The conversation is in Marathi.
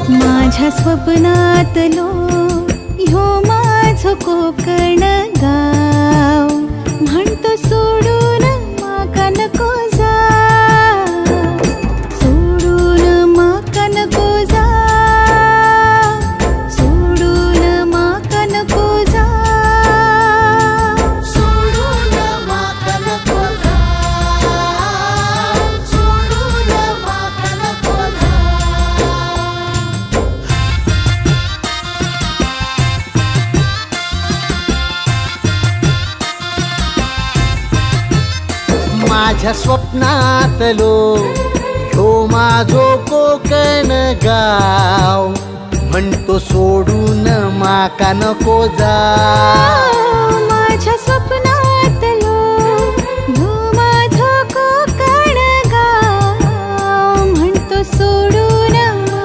माझ्या स्वप्नातलो ह्यो माझो कोकण गाव, म्हणतो सोडून माका नको जा, सोडून माका नको जा, सोडून माका नको जा, सोडून माका नको जा, सोडून माका नको जा. माझ्या स्वप्नातलो ह्यो माझो कोकण गाव, म्हणतो सोडून माका नको जा.